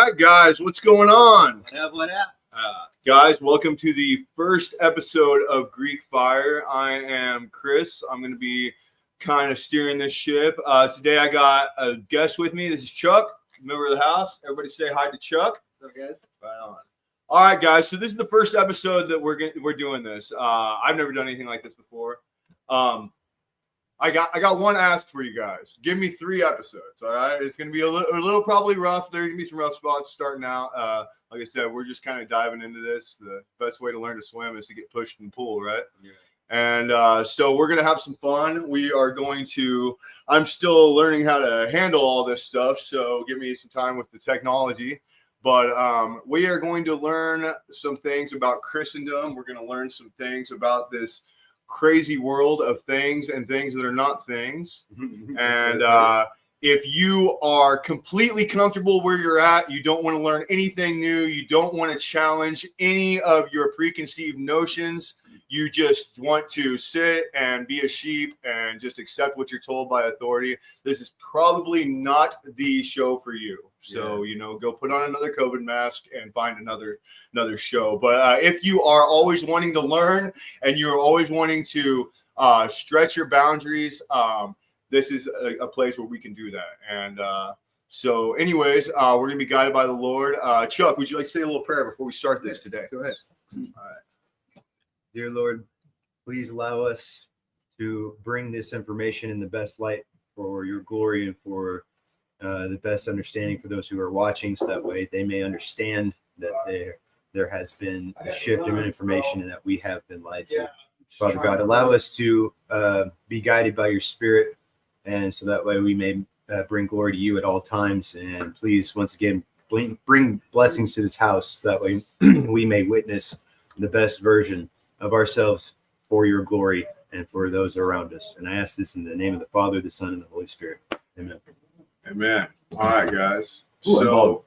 right, guys, what's going on? What up? Guys, welcome to the first episode of Greek Fire. I am Chris. I'm going to be kind of steering this ship. Today I got a guest with me. This is Chuck, member of the house. Everybody say hi to Chuck. What's up, guys? Right on. All right, guys. So this is the first episode that we're doing this. I've never done anything like this before. I got one ask for you guys. Give me 3 episodes. All right, it's gonna be a little probably rough. There's gonna be some rough spots starting out. Like I said, we're just kind of diving into this. The best way to learn to swim is to get pushed in the pool, right? Yeah. And so we're gonna have some fun. We are going to. I'm still learning how to handle all this stuff, so give me some time with the technology. But we are going to learn some things about Christendom. We're going to learn some things about this crazy world of things and things that are not things. And if you are completely comfortable where you're at, you don't want to learn anything new, you don't want to challenge any of your preconceived notions, you just want to sit and be a sheep and just accept what you're told by authority, this is probably not the show for you. So, go put on another COVID mask and find another show. But if you are always wanting to learn and you're always wanting to stretch your boundaries, this is a place where we can do that. And so anyways, we're going to be guided by the Lord. Chuck, would you like to say a little prayer before we start this today? Go ahead. All right. Dear Lord, please allow us to bring this information in the best light for your glory and for the best understanding for those who are watching, so that way they may understand that there has been a shift in information and that we have been lied to. Father God, allow us to be guided by your Spirit, and so that way we may bring glory to you at all times. And please, once again, bring blessings to this house, so that way we may witness the best version of ourselves for your glory and for those around us. And I ask this in the name of the Father, the Son, and the Holy Spirit. Amen. Amen. All right, guys. Ooh,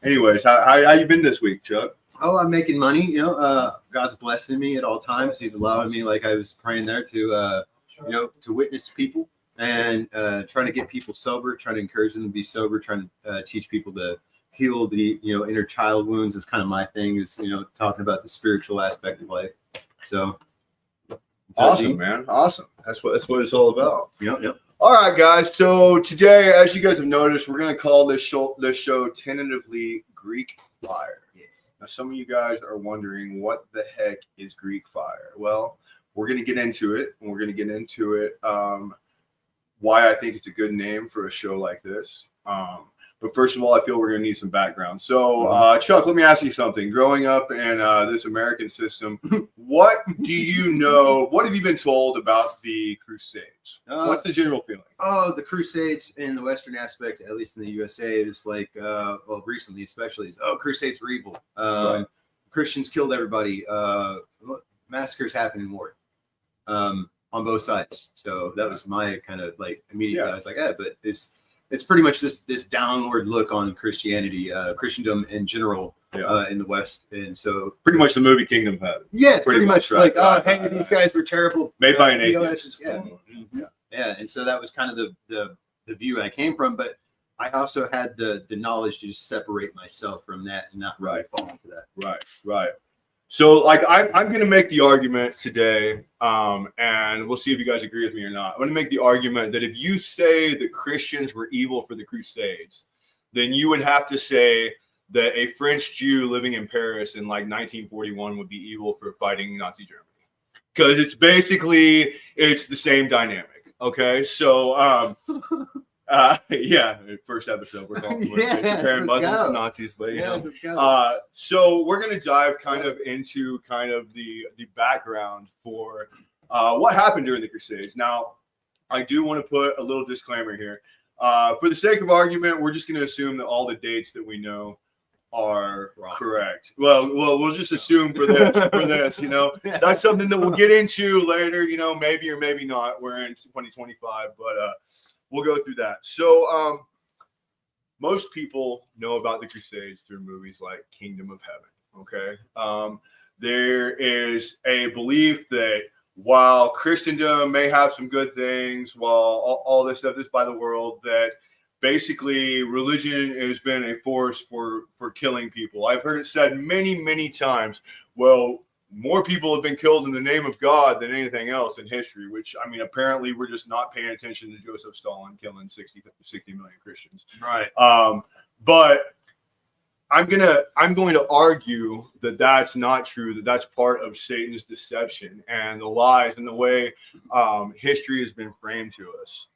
Anyways, how you been this week, Chuck? Oh, I'm making money. God's blessing me at all times. He's allowing me, like I was praying there, to witness people and trying to get people sober, trying to encourage them to be sober, trying to teach people to heal the inner child wounds. Is kind of my thing. Is talking about the spiritual aspect of life. So awesome, man. Awesome. That's what it's all about. Yep. All right, guys. So today, as you guys have noticed, we're going to call this show tentatively Greek Fire. Yeah. Now, some of you guys are wondering, what the heck is Greek Fire? Well, we're going to get into it, and we're going to get into it why I think it's a good name for a show like this. But first of all, I feel we're going to need some background. So, Chuck, let me ask you something. Growing up in this American system, what do you know? What have you been told about the Crusades? What's the general feeling? Oh, the Crusades in the Western aspect, at least in the USA, is like, recently especially, is, Crusades were evil. Right. Christians killed everybody. Massacres happened in war on both sides. So that was my kind of like immediate. I was like, but it's pretty much this downward look on Christianity, Christendom in general, in the West. And so pretty much the movie Kingdom had it. Yeah, it's pretty much right. Like, hey, these guys were terrible. Made by an atheist. Yeah. And so that was kind of the view I came from. But I also had the knowledge to just separate myself from that and not really fall into that. Right. So, like, I'm going to make the argument today, and we'll see if you guys agree with me or not. I'm going to make the argument that if you say that Christians were evil for the Crusades, then you would have to say that a French Jew living in Paris in, like, 1941 would be evil for fighting Nazi Germany. Because it's the same dynamic, okay? So, first episode we're comparing Muslims to Nazis, but so we're gonna dive kind of into the background for what happened during the Crusades. Now, I do want to put a little disclaimer here. For the sake of argument, we're just gonna assume that all the dates that we know are correct. Well, we'll just assume for this, that's something that we'll get into later. Maybe or maybe not. We're in 2025, but we'll go through that. So most people know about the Crusades through movies like Kingdom of Heaven, okay? There is a belief that while Christendom may have some good things, while all this stuff is by the world, that basically religion has been a force for killing people. I've heard it said many times. Well, more people have been killed in the name of God than anything else in history, which, I mean, apparently we're just not paying attention to Joseph Stalin killing 60 million Christians. Right. But I'm going to argue that that's not true, that that's part of Satan's deception and the lies and the way history has been framed to us.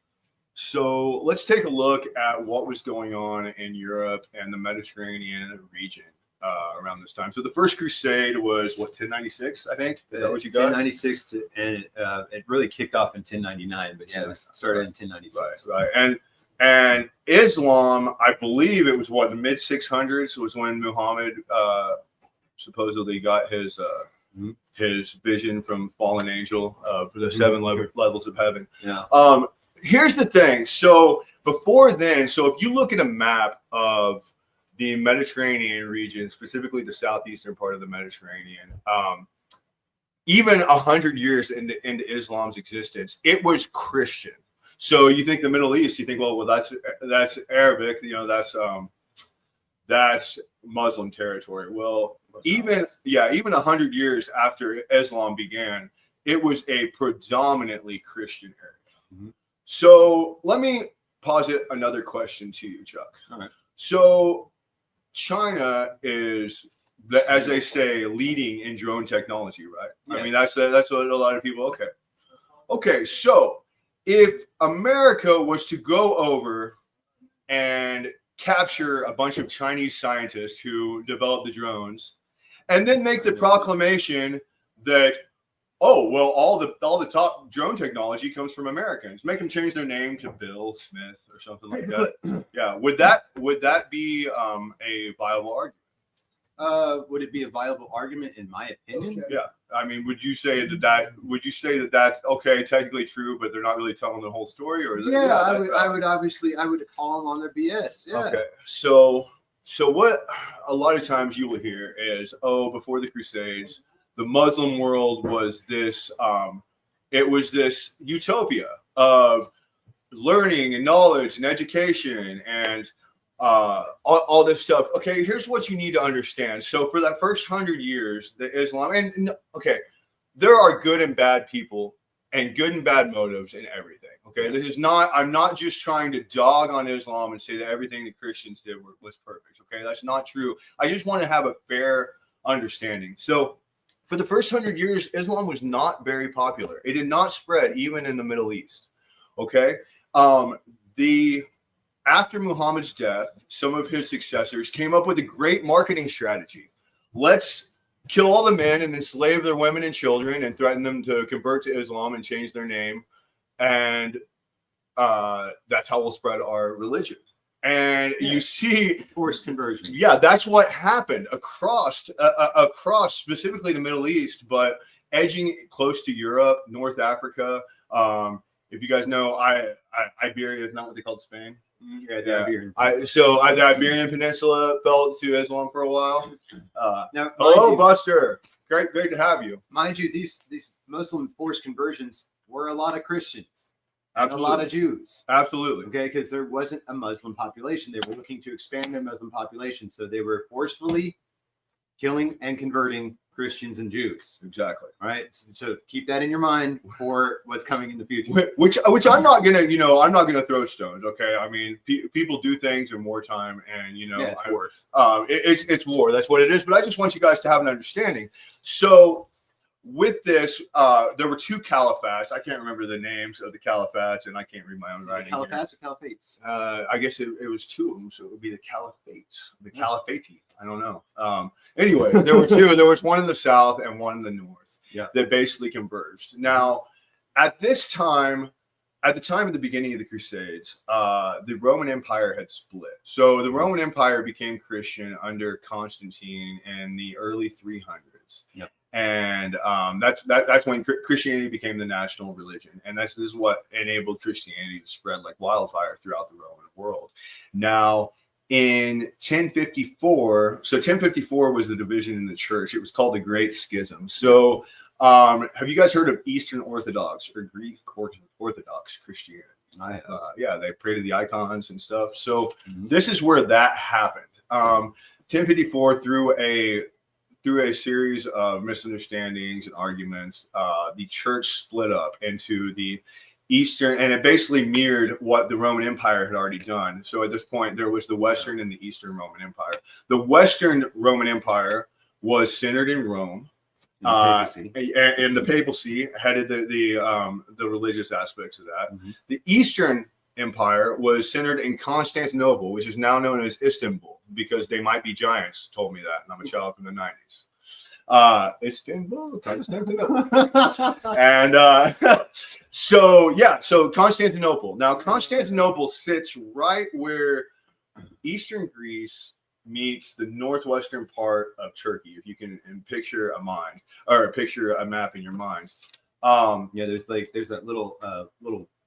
So let's take a look at what was going on in Europe and the Mediterranean region around this time. So the first crusade was, what, 1096, I think? Is that what you got? 1096, and it really kicked off in 1099, but yeah, it started in 1096. Right. And Islam, I believe it was, what, the mid-600s was when Muhammad supposedly got his vision from fallen angel for the seven levels of heaven. Yeah. Here's the thing. So before then, so if you look at a map of the Mediterranean region, specifically the southeastern part of the Mediterranean, even 100 years into Islam's existence, it was Christian. So you think the Middle East, you think, well, that's Arabic, that's Muslim territory. Well, even 100 years after Islam began, it was a predominantly Christian area. Mm-hmm. So let me posit another question to you, Chuck. All right. So China is, as they say, leading in drone technology, right? Yeah. I mean, that's what a lot of people. Okay. So if America was to go over and capture a bunch of Chinese scientists who developed the drones, and then make the proclamation that, oh, well, all the top drone technology comes from Americans, make them change their name to Bill Smith or something like that. Yeah, would that be a viable argument? Would it be a viable argument in my opinion? Okay. Yeah. I mean, would you say that that's okay, technically true, but they're not really telling the whole story? Or I would call them on their BS. Yeah. Okay. So what a lot of times you will hear is, oh, before the Crusades, the Muslim world was this it was this utopia of learning and knowledge and education and all this stuff. Okay, here's what you need to understand. So for that first 100 years, the Islam, and okay, there are good and bad people and good and bad motives in everything. Okay, I'm not just trying to dog on Islam and say that everything the Christians did was perfect. Okay, that's not true. I just want to have a fair understanding. So for the first 100 years, Islam was not very popular. It did not spread even in the Middle East. Okay, after Muhammad's death, some of his successors came up with a great marketing strategy. Let's kill all the men and enslave their women and children and threaten them to convert to Islam and change their name. And that's how we'll spread our religion. And you see forced conversion. Yeah, that's what happened across specifically the Middle East, but edging close to Europe, North Africa. If you guys know, Iberia is not what they called Spain. Yeah, the Iberian. The Iberian Peninsula fell to Islam for a while. Now, hello, Buster. Great to have you. Mind you, these Muslim forced conversions were a lot of Christians. Absolutely. And a lot of Jews. Absolutely. Okay, because there wasn't a Muslim population. They were looking to expand their Muslim population. So they were forcefully killing and converting Christians and Jews. Exactly. All right. So keep that in your mind for what's coming in the future. Which I'm not gonna throw stones. Okay. I mean, people do things in wartime, and it's war. It's war. That's what it is. But I just want you guys to have an understanding. So with this, there were two caliphates. I can't remember the names of the caliphates, and I can't read my own writing. Caliphates or caliphates? I guess it was two of them, so it would be the caliphates, the caliphate. I don't know. Anyway, there were two. There was one in the south and one in the north. Yeah, that basically converged. Now, at the time of the beginning of the Crusades, the Roman Empire had split. So the Roman Empire became Christian under Constantine in the early 300s. Yep. And that's when Christianity became the national religion, and this is what enabled Christianity to spread like wildfire throughout the Roman world. Now, in 1054, so 1054 was the division in the church. It was called the Great Schism. So, have you guys heard of Eastern Orthodox or Greek Orthodox Christianity? Yeah, they pray to the icons and stuff. So Mhm. this is where that happened. 1054 through a series of misunderstandings and arguments, the church split up into the Eastern, and it basically mirrored what the Roman Empire had already done. So at this point, there was the Western and the Eastern Roman Empire. The Western Roman Empire was centered in Rome. And the papacy headed the religious aspects of that. Mhm. The Eastern Empire was centered in Constantinople, which is now known as Istanbul, because they might be giants. Told me that, and I'm a child from the 90s. Istanbul, Constantinople, and so Constantinople. Now Constantinople sits right where Eastern Greece meets the northwestern part of Turkey. If you can picture a mind or picture a map in your mind. There's that little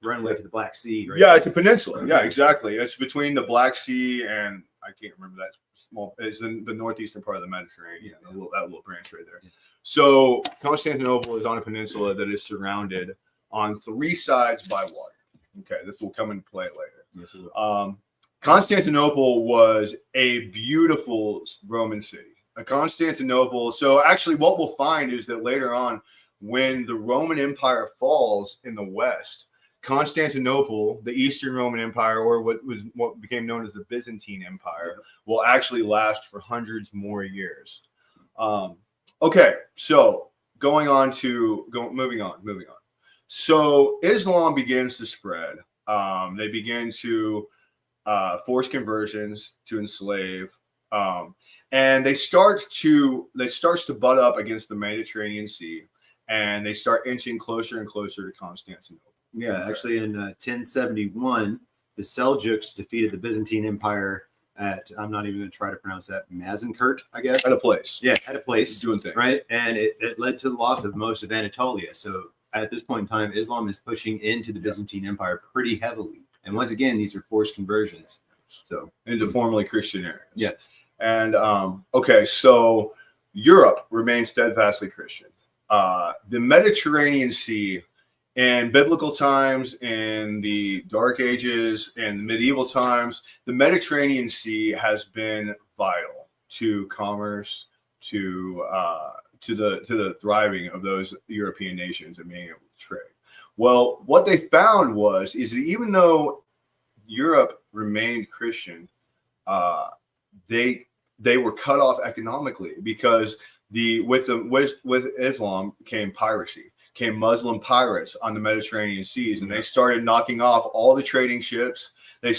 runway to the Black Sea. Right Yeah, there. it's a peninsula. Yeah, exactly. It's between the Black Sea and I can't remember that small. It's in the northeastern part of the Mediterranean. Yeah, that little branch right there. Yeah. So Constantinople is on a peninsula that is surrounded on 3 sides by water. Okay, this will come into play later. Yes, it will. Constantinople was a beautiful Roman city. Constantinople. So actually, what we'll find is that later on, when the Roman Empire falls in the West, Constantinople, the Eastern Roman Empire, or what became known as the Byzantine Empire, will actually last for hundreds more years. Okay, so moving on. So Islam begins to spread. They begin to force conversions to enslave, and they start to butt up against the Mediterranean Sea, and they start inching closer and closer to Constantinople. Yeah, actually, in 1071, the Seljuks defeated the Byzantine Empire at, I'm not even going to try to pronounce that, Mazinkert, I guess. At a place. Yeah, at a place. Doing things. Right? And it led to the loss of most of Anatolia. So at this point in time, Islam is pushing into the Byzantine Empire pretty heavily. And once again, these are forced conversions. So into formerly Christian areas. Yes. And okay, so Europe remains steadfastly Christian. The Mediterranean Sea, in biblical times, in the Dark Ages, and medieval times, the Mediterranean Sea has been vital to commerce, to the thriving of those European nations and being able to trade. Well, what they found is that even though Europe remained Christian, they were cut off economically because with Islam came piracy, came Muslim pirates on the Mediterranean seas, and they started knocking off all the trading ships. They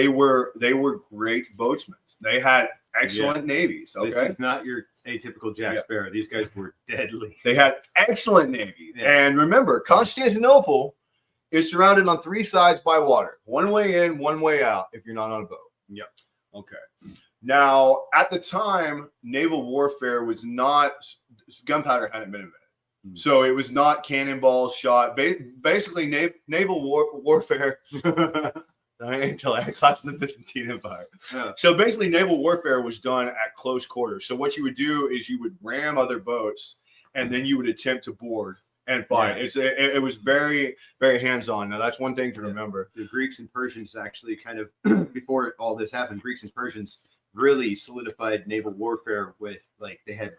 were great boatsmen. They had excellent navies. Okay, this is not your atypical Jack Sparrow. These guys were deadly. They had excellent navies. And remember, Constantinople is surrounded on 3 sides by water. One way in, one way out if you're not on a boat. Yep. Okay. Now, at the time, naval warfare was not, gunpowder hadn't been invented. Mm-hmm. So it was not cannonballs shot. Basically, naval warfare. Until I had class in the Byzantine Empire. Yeah. So basically, naval warfare was done at close quarters. So what you would do is you would ram other boats, and then you would attempt to board and fight. Yeah. It was very, very hands-on. Now, that's one thing to remember. The Greeks and Persians actually kind of, before all this happened, Greeks and Persians really solidified naval warfare with, like, they had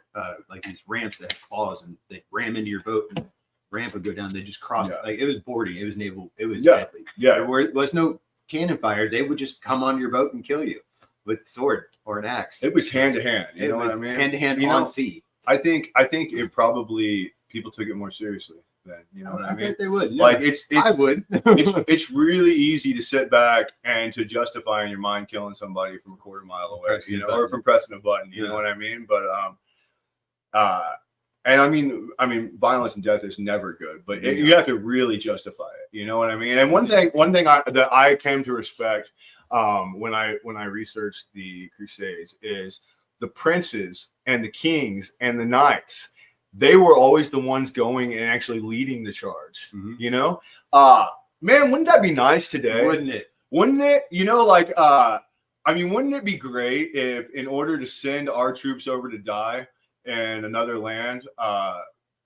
like these ramps that had claws, and they'd ram into your boat, and the ramp would go down. They just crossed. Yeah. Like, it was boarding. It was naval. It was deadly. Yeah. There was no cannon fire. They would just come on your boat and kill you with a sword or an axe. It was hand to hand. You know what I mean? Hand to hand on sea. I think it probably people took it more seriously then. You know what I mean? I bet they would. Yeah. Like I would. it's really easy to sit back and to justify in your mind killing somebody from a quarter mile away, or from pressing a button. You know what I mean? But and I mean, violence and death is never good, but you have to really justify it. You know what I mean? And one thing that I came to respect when I researched the Crusades is the princes and the kings and the knights. They were always the ones going and actually leading the charge. Mm-hmm. You know, man, wouldn't that be nice today? Wouldn't it? Wouldn't it? You know, like wouldn't it be great if, in order to send our troops over to die in another land,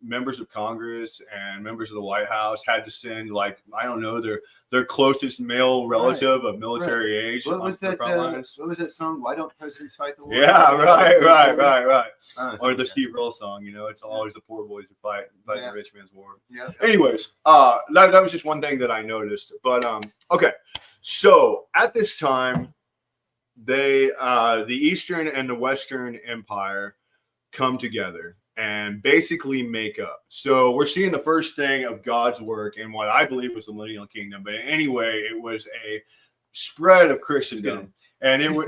members of Congress and members of the White House had to send, like, I don't know, their closest male relative of military age. What was on the that? front lines. What was that song? Why don't presidents fight the war? Yeah, right. Or the Okay. Steve Earle song, it's always the poor boys who fight Yeah. the rich man's war. Yeah. Anyways, that was just one thing that I noticed. But okay, so at this time, the Eastern and the Western Empire come together and basically make up. So we're seeing the first thing of God's work in what I believe was the millennial kingdom. But anyway, it was a spread of Christendom. And it was,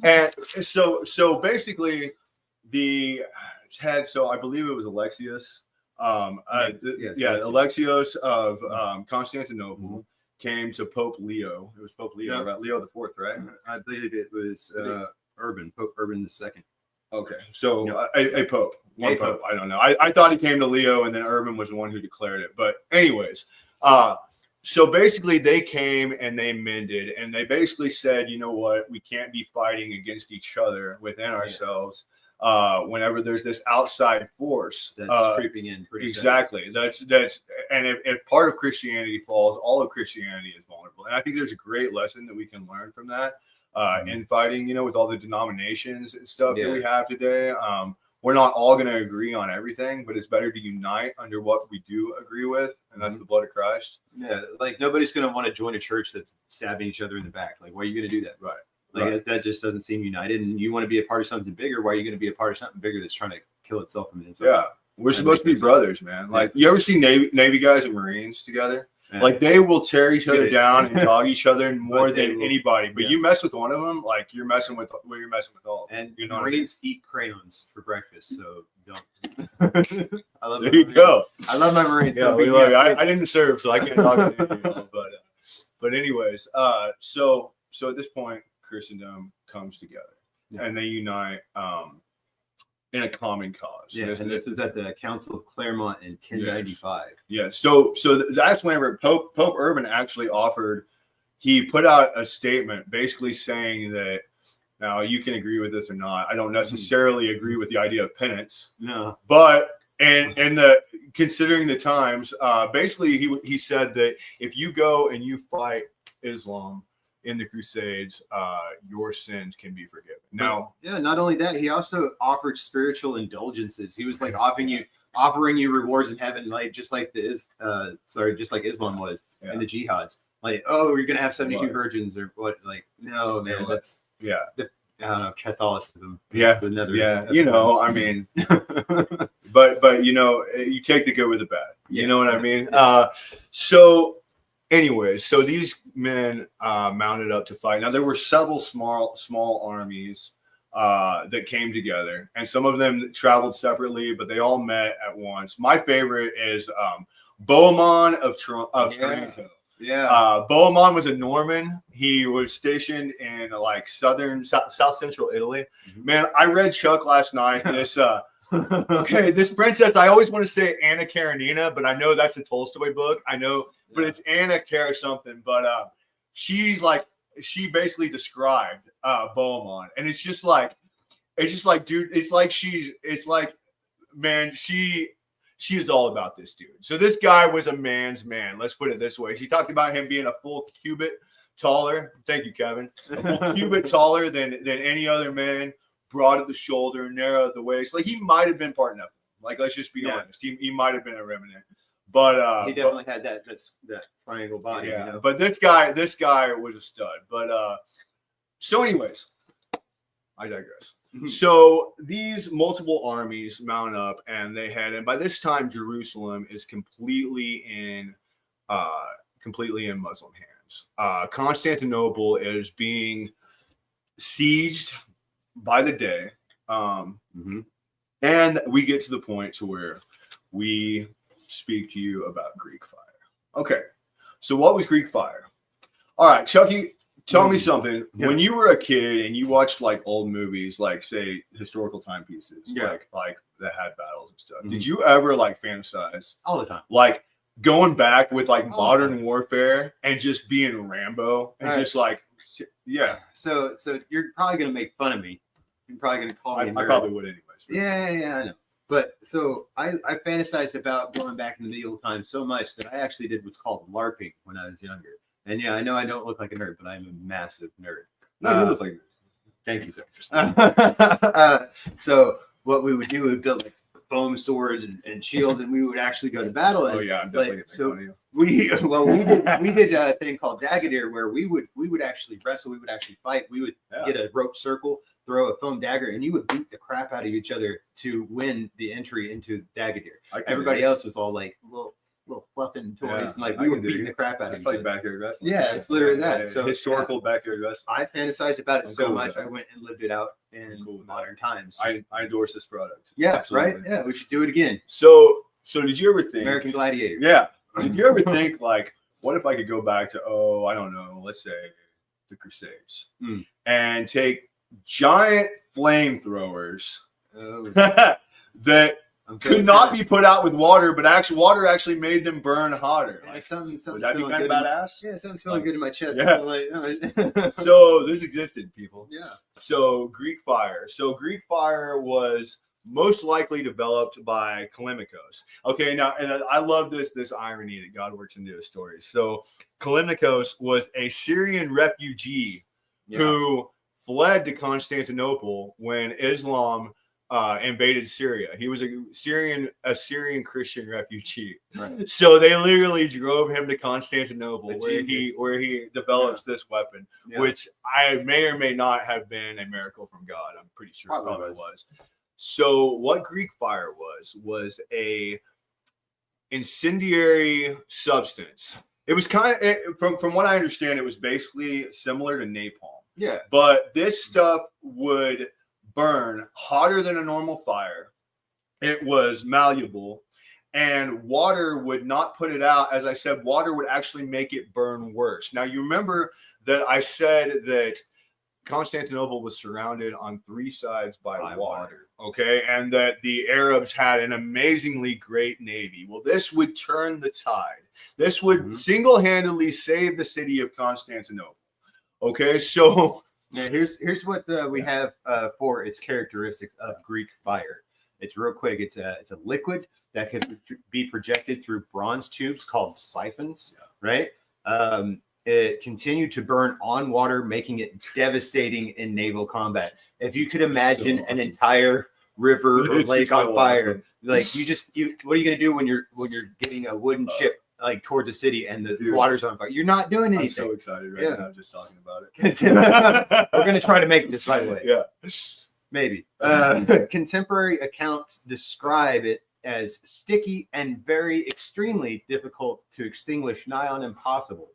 and so basically I believe it was Alexius. Alexios of Constantinople came to Pope Leo. It was Pope Leo, right? Leo the Fourth, right? I believe it was Pope Urban II. Okay, so a pope, one pope. I don't know. I thought he came to Leo, and then Urban was the one who declared it. But anyways, so basically they came and they mended, and they basically said, you know what, we can't be fighting against each other within ourselves. Whenever there's this outside force that's creeping in. Exactly. That's and if part of Christianity falls, all of Christianity is vulnerable. And I think there's a great lesson that we can learn from that. In fighting, with all the denominations and stuff that we have today. We're not all going to agree on everything, but it's better to unite under what we do agree with, and that's the blood of Christ. Yeah, like nobody's going to want to join a church that's stabbing each other in the back. Like, why are you going to do that? Right. Like that just doesn't seem united. And you want to be a part of something bigger. Why are you going to be a part of something bigger that's trying to kill itself from the inside? Yeah, we're supposed to be brothers, man. Like, you ever see Navy guys and Marines together? Yeah. Like, they will tear each other down and dog each other more than anybody. But you mess with one of them, like you're messing with all. And you know, Marines eat crayons for breakfast, so don't. I love. There you go. I love my Marines. Yeah, we love you. I didn't serve, so I can't talk to you. But anyways, so at this point, Christendom comes together and they unite in a common cause. Yeah, and this was at the Council of Claremont in 1095. Yeah, so that's whenever Pope Urban actually he put out a statement basically saying that, now you can agree with this or not, I don't necessarily agree with the idea of penance. No. But and considering the times, basically he said that if you go and you fight Islam in the Crusades, your sins can be forgiven. Now, not only that, he also offered spiritual indulgences. He was like offering you rewards in heaven, like just like Islam was and the jihads. Like, oh, you're gonna have 72 virgins or what? Like, no, man, that's I don't know, Catholicism. Yeah, I mean, but you take the good with the bad. You know what I mean? So. Anyways, so these men mounted up to fight. Now, there were several small armies that came together, and some of them traveled separately, but they all met at once. My favorite is Bohemond of Taranto. Yeah. Bohemond was a Norman. He was stationed in like South Central Italy. Man, I read Chuck last night. This this princess, I always want to say Anna Karenina, but I know that's a Tolstoy book. I know, but it's Anna Kara something. But she basically described Bohemond, and it's just like, dude, man, she is all about this dude. So this guy was a man's man. Let's put it this way. She talked about him being a full cubit taller. Thank you, Kevin. A full cubit taller than any other man. Broad at the shoulder, narrow at the waist. Like, he might have been part Nephilim. Like, let's just be honest. He might have been a remnant. But he definitely had that triangle body. Yeah. But this guy was a stud. But so anyways, I digress. So these multiple armies mount up, and by this time Jerusalem is completely in Muslim hands. Constantinople is being sieged by the day, and we get to the point to where we speak to you about Greek fire. Okay, so what was Greek fire? All right, Chucky, tell me something. Yeah. When you were a kid and you watched like old movies, like say historical timepieces, like that had battles and stuff, did you ever like fantasize all the time, like going back with like modern warfare and just being Rambo and just like, So you're probably gonna make fun of me. You're probably gonna call me. I probably would anyways. Yeah, I know. But so I fantasized about going back in the medieval times so much that I actually did what's called LARPing when I was younger. And yeah, I know I don't look like a nerd, but I'm a massive nerd. No, you look like Thank you, sir. So what we would do, we would build like foam swords and shields, and we would actually go to battle. And, oh yeah, I'm definitely like, so you. we did a thing called Dagger, where we would actually wrestle, we would actually fight, we would get a rope circle, throw a foam dagger, and you would beat the crap out of each other to win the entry into Dagger. Everybody else was all like little fluffing toys, and like we were beating the crap out of each other. It's like backyard wrestling. Yeah, it's literally that. Yeah, so historical backyard wrestling. I fantasized about it I'm so cool with much, that. I went and lived it out in modern times. I endorse this product. Yeah, Absolutely. right. Yeah, we should do it again. So did you ever think American Gladiator. Yeah. Did you ever think like, what if I could go back to I don't know, let's say the Crusades and take giant flamethrowers that could not be put out with water, but water actually made them burn hotter. Like, something's would that be feeling kind of good badass? Yeah, something's feeling good in my chest. Yeah. Like, So this existed, people. yeah. So Greek fire. So Greek fire was most likely developed by Callimachus. Okay, now and I love this irony that God works into his stories. So Callimachus was a Syrian refugee who fled to Constantinople when Islam invaded Syria. He was a Syrian Christian refugee. Right. So they literally drove him to Constantinople, where genius. he develops this weapon, which I may or may not have been a miracle from God. I'm pretty sure it probably was. So what Greek fire was a incendiary substance. It was kind of from what I understand, it was basically similar to napalm. Yeah. But this stuff would burn hotter than a normal fire. It was malleable, and water would not put it out. As I said, water would actually make it burn worse. Now, you remember that I said that Constantinople was surrounded on three sides by water, okay? And that the Arabs had an amazingly great navy. Well, this would turn the tide. This would single-handedly save the city of Constantinople, okay? So now here's what we have for its characteristics of Greek fire. It's real quick. It's a liquid that can be projected through bronze tubes called siphons, right? It continued to burn on water, making it devastating in naval combat. If you could imagine an entire river or lake on fire, like what are you gonna do when you're getting a wooden ship like towards a city and the water's on fire? You're not doing anything. I'm so excited right now just talking about it. We're gonna try to make this, by the way. Yeah, maybe. Contemporary accounts describe it as sticky and extremely difficult to extinguish, nigh on impossible.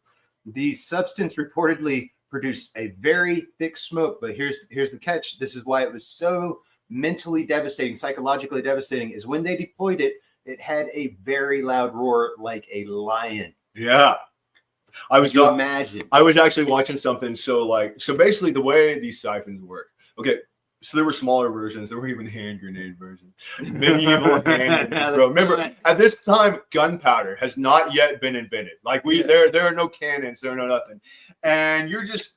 The substance reportedly produced a very thick smoke, but here's the catch. This is why it was so mentally devastating, psychologically devastating, is when they deployed it, it had a very loud roar like a lion. Yeah. I was actually watching something. So basically the way these siphons work. Okay. So there were smaller versions. There were even hand grenade versions. Medieval hand grenades, bro. Remember, at this time, gunpowder has not yet been invented. There are no cannons. There are no nothing. And you're just,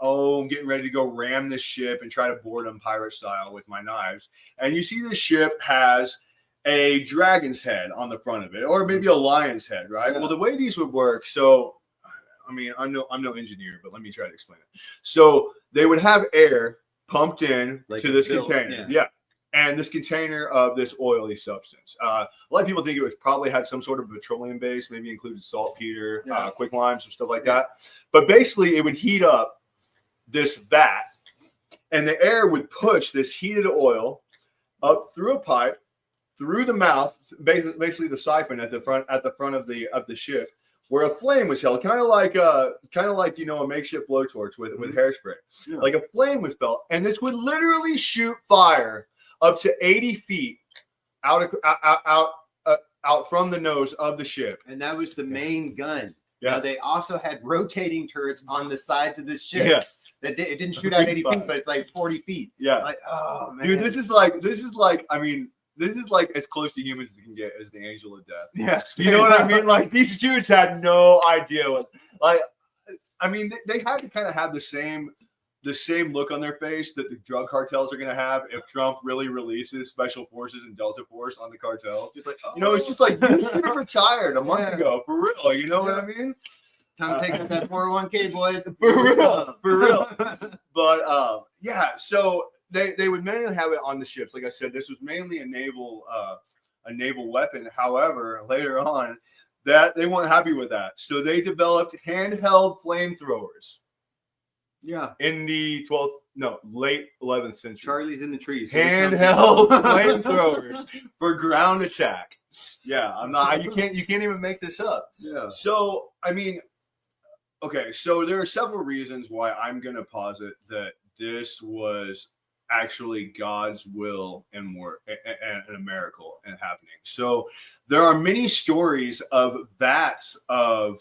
I'm getting ready to go ram this ship and try to board them pirate style with my knives. And you see the ship has a dragon's head on the front of it, or maybe a lion's head, right? Yeah. Well, the way these would work, so, I mean, I'm no engineer, but let me try to explain it. So they would have air pumped in to this container. Yeah. And this container of this oily substance. A lot of people think it probably had some sort of petroleum base, maybe included saltpeter, quick limes, or stuff like that. But basically, it would heat up this vat, and the air would push this heated oil up through a pipe, through the mouth, basically the siphon at the front of the ship, where a flame was held, kind of like a makeshift blowtorch with hairspray. Yeah. Like a flame was felt, and this would literally shoot fire up to 80 feet out from the nose of the ship. And that was the main gun. Yeah. Now, they also had rotating turrets on the sides of the ship. Yes. It didn't shoot out 80 feet, but it's like 40 feet. Yeah. Like, oh man. Dude, this is like as close to humans as you can get as the angel of death. Yes. You know what I mean? Like, these dudes had no idea they had to kind of have the same the same look on their face that the drug cartels are going to have if Trump really releases special forces and Delta Force on the cartels. Just like, It's just like, you should have retired a month ago, for real. You know what I mean? time to take out that 401k, boys. For real. But yeah, so they would mainly have it on the ships. Like I said, this was mainly a naval weapon. However, later on, that they weren't happy with that, so they developed handheld flamethrowers. Yeah, in the late 11th century. Charlie's in the trees. Handheld flamethrowers for ground attack. Yeah, I'm not. You can't even make this up. Yeah. So I mean, okay. So there are several reasons why I'm going to posit that this was actually God's will and work and a miracle and happening. So there are many stories of vats of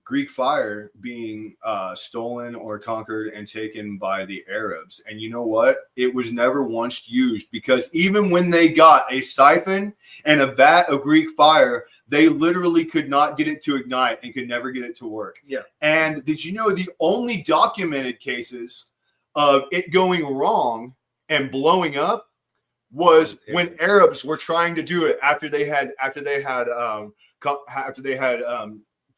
Greek fire being stolen or conquered and taken by the Arabs. And you know what? It was never once used, because even when they got a siphon and a vat of Greek fire, they literally could not get it to ignite and could never get it to work. Yeah. And did you know the only documented cases of it going wrong and blowing up was when Arabs were trying to do it after they had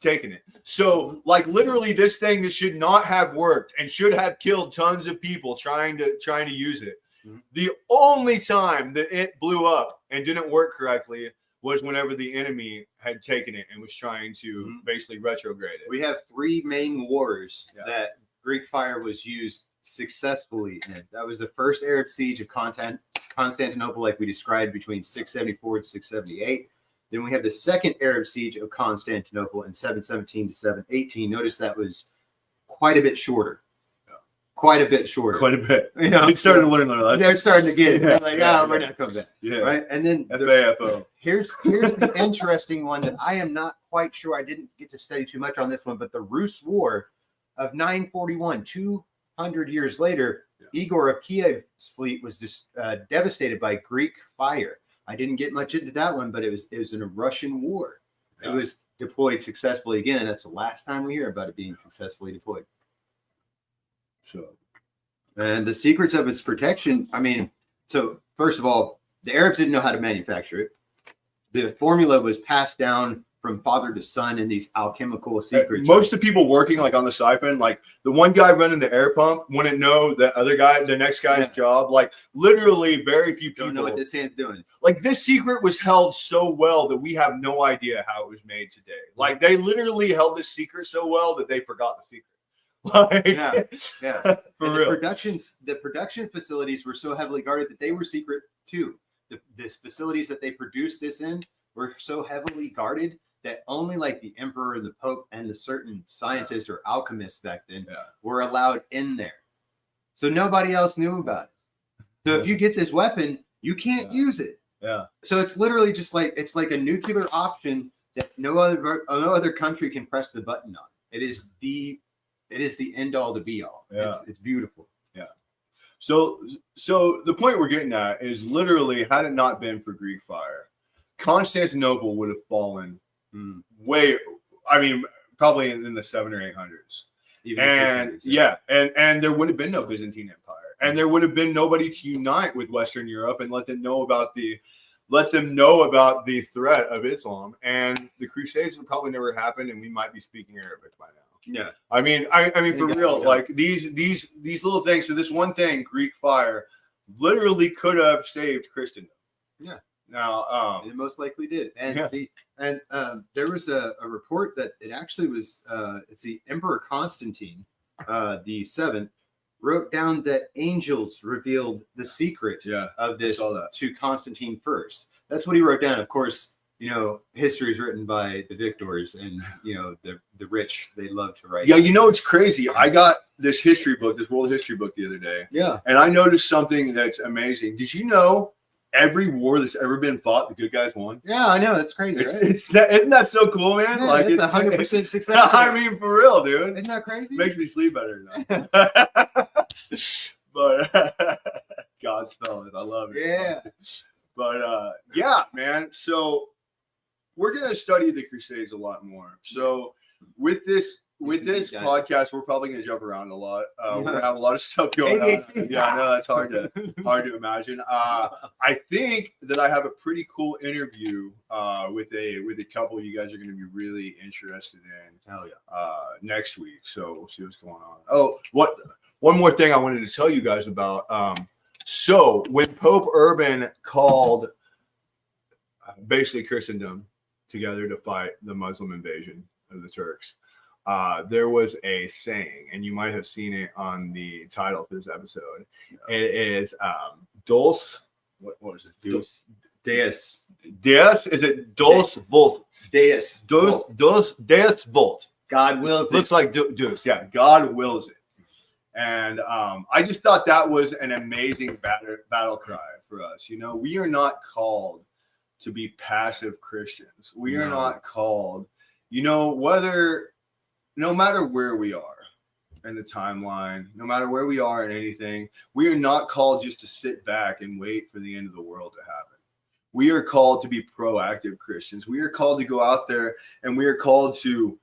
taken it. So like literally this thing that should not have worked and should have killed tons of people trying to use it. Mm-hmm. The only time that it blew up and didn't work correctly was whenever the enemy had taken it and was trying to basically retrograde it. We have 3 main wars that Greek fire was used successfully in. That was the first Arab siege of Constantinople, like we described, between 674 and 678. Then we have the second Arab siege of Constantinople in 717 to 718. Notice that was quite a bit shorter. Quite a bit shorter. Quite a bit. You know, it's starting to learn their lesson. They're starting to get it. They're like, we're not coming back. Yeah. Right. And then FAFO. Here's the interesting one that I am not quite sure. I didn't get to study too much on this one, but the Rus War of 941, 200 years later, Igor of Kiev's fleet was just devastated by Greek fire. I didn't get much into that one, but it was in a Russian war. It was deployed successfully again. That's the last time we hear about it being successfully deployed. So, and the secrets of its protection, I mean, so first of all, the Arabs didn't know how to manufacture it. The formula was passed down from father to son in these alchemical secrets. Most of the people working like on the siphon, like the one guy running the air pump wouldn't know the other guy, the next guy's job. Like literally very few people don't know what this hand's doing. Like this secret was held so well that we have no idea how it was made today. Like they literally held this secret so well that they forgot the secret. Like, for real. The production facilities were so heavily guarded that they were secret too. The facilities that they produced this in were so heavily guarded that only like the emperor, the pope, and the certain scientists or alchemists back then were allowed in there. So nobody else knew about it. So if you get this weapon, you can't use it. Yeah. So it's literally just like a nuclear option that no other country can press the button on. It is the end all to be all. Yeah. It's beautiful. Yeah. So the point we're getting at is literally, had it not been for Greek fire, Constantinople would have fallen probably in the 700s or 800s. And there would have been no Byzantine Empire, and there would have been nobody to unite with Western Europe and let them know about the threat of Islam, and the Crusades would probably never happen, and we might be speaking Arabic by now. Yeah, I mean for real, like these little things. So this one thing, Greek fire, literally could have saved Christendom. Yeah. Now, it most likely did, and there was a report that it actually was. It's the Emperor Constantine, the 7th, wrote down that angels revealed the secret of this to Constantine first. That's what he wrote down. Of course, history is written by the victors, and the rich, they love to write. Yeah, it's crazy. I got this history book, this world history book, the other day. Yeah, and I noticed something that's amazing. Did you know? Every war that's ever been fought, the good guys won. Yeah, I know. That's crazy, right? Isn't that so cool, man? Yeah, like it's 100% success. I mean, for real, dude. Isn't that crazy? Makes me sleep better now. But God's fellas, I love it. Yeah. But man. So we're gonna study the Crusades a lot more. So with this with this guys. podcast, we're probably going to jump around a lot. We're going to have a lot of stuff going on. Yeah, I know that's hard to imagine. I think that I have a pretty cool interview with a couple you guys are going to be really interested in. Hell yeah. Next week. So we'll see what's going on. Oh, one more thing I wanted to tell you guys about. So when Pope Urban called basically Christendom together to fight the Muslim invasion of the Turks, there was a saying, and you might have seen it on the title for this episode. It is "Dulce." What was it? Deus. Deus? Is it Dulce Volt? Deus. Deus Volt. God wills it. Looks like Deus. Yeah, God wills it. And I just thought that was an amazing battle cry for us. You know, we are not called to be passive Christians. We are not called, you know, no matter where we are in the timeline, no matter where we are in anything, we are not called just to sit back and wait for the end of the world to happen. We are called to be proactive Christians. We are called to go out there and we are called to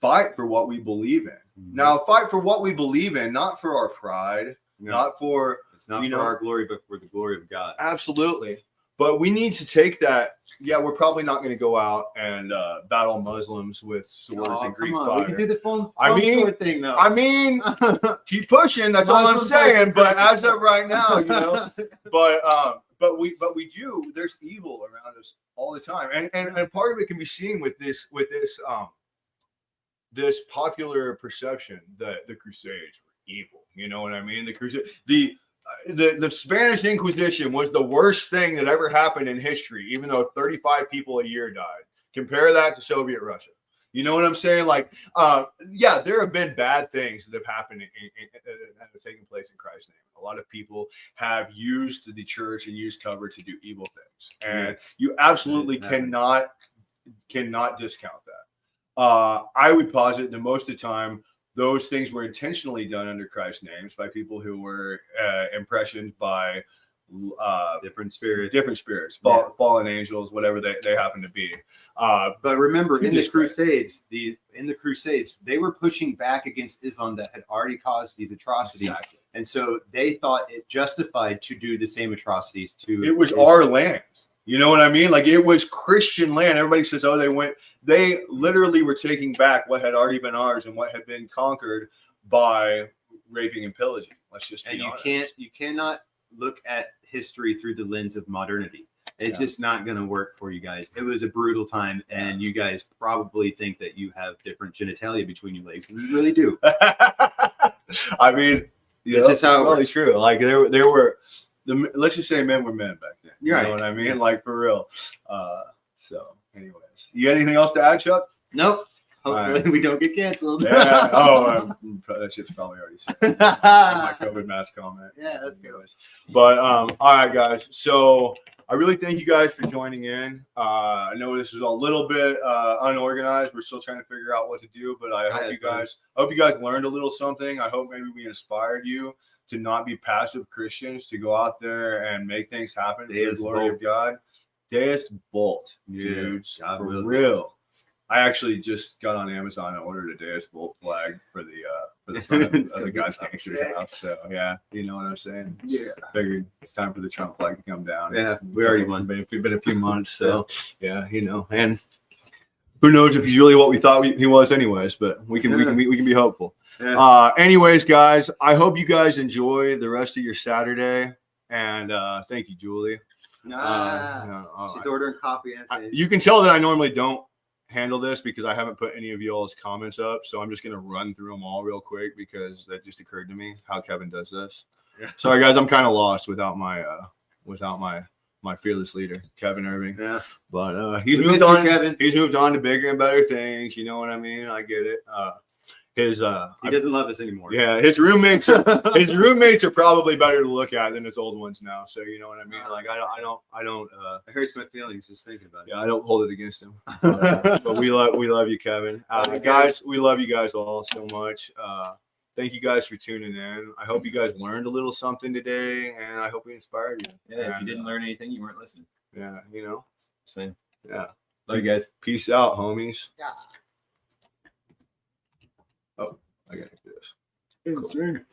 fight for what we believe in. Now, fight for what we believe in, not for our pride, not for, it's not for our glory, but for the glory of God. Absolutely. But we need to take that. Yeah, we're probably not going to go out and battle Muslims with swords and Greek fire. We can do the fun sword thing, though. I mean, keep pushing. That's all I'm saying. But as of right now, you know, but we do. There's evil around us all the time, and part of it can be seen with this popular perception that the Crusades were evil. You know what I mean? The Spanish Inquisition was the worst thing that ever happened in history, even though 35 people a year died. Compare that to Soviet Russia. You know what I'm saying? Like, yeah, there have been bad things that have happened that have taken place in Christ's name. A lot of people have used the church and used cover to do evil things, and you absolutely cannot discount that. I would posit that most of the time, those things were intentionally done under Christ's names by people who were impressioned by different spirits, fallen angels, whatever they happen to be. But remember, in the Crusades, they were pushing back against Islam that had already caused these atrocities, and so they thought it justified to do the same atrocities to. It was our lands. You know what I mean? Like, it was Christian land. Everybody says, oh, they literally were taking back what had already been ours and what had been conquered by raping and pillaging. Let's just be honest. You cannot look at history through the lens of modernity. It's just not going to work for you guys. It was a brutal time, and you guys probably think that you have different genitalia between your legs, and you really do. I mean, it's just how it's really true. Like, there were. Let's just say men were men back then. You know what I mean? Like, for real. So, anyways, you got anything else to add, Chuck? Nope. Hopefully we don't get canceled. Yeah. Oh, that shit's probably already said. My COVID mask comment. Yeah, that's good. But all right, guys. So I really thank you guys for joining in. I know this is a little bit unorganized. We're still trying to figure out what to do, but I hope you guys learned a little something. I hope maybe we inspired you to not be passive Christians, to go out there and make things happen for the glory of God. Deus Volt, dudes, for real. I actually just got on Amazon and ordered a Deus Volt flag for the front of the God's Gangster's house. So yeah, you know what I'm saying? Yeah. Figured it's time for the Trump flag to come down. Yeah, we already won. Been a few months, so yeah, you know, and who knows if he's really what we thought he was, anyways. But we can be hopeful. Yeah. Anyways, guys, I hope you guys enjoy the rest of your Saturday, and thank you, Julie. She's ordering coffee and saying, you can tell that I normally don't handle this because I haven't put any of y'all's comments up, so I'm just gonna run through them all real quick because that just occurred to me how Kevin does this. Yeah. Sorry, guys, I'm kind of lost without my fearless leader, Kevin Irving. Yeah, but he's moved on. Kevin. He's moved on to bigger and better things. You know what I mean? I get it. He doesn't love us anymore. Yeah, his roommates are probably better to look at than his old ones now. So you know what I mean? Like I don't. It hurts my feelings just thinking about it. Yeah, I don't hold it against him. But we love you, Kevin. Guys, we love you guys all so much. Thank you guys for tuning in. I hope you guys learned a little something today, and I hope we inspired you. Yeah, if you didn't learn anything, you weren't listening. Yeah, you know. Same. Yeah. Love you guys. Peace out, homies. Yeah. I gotta do this. Insane.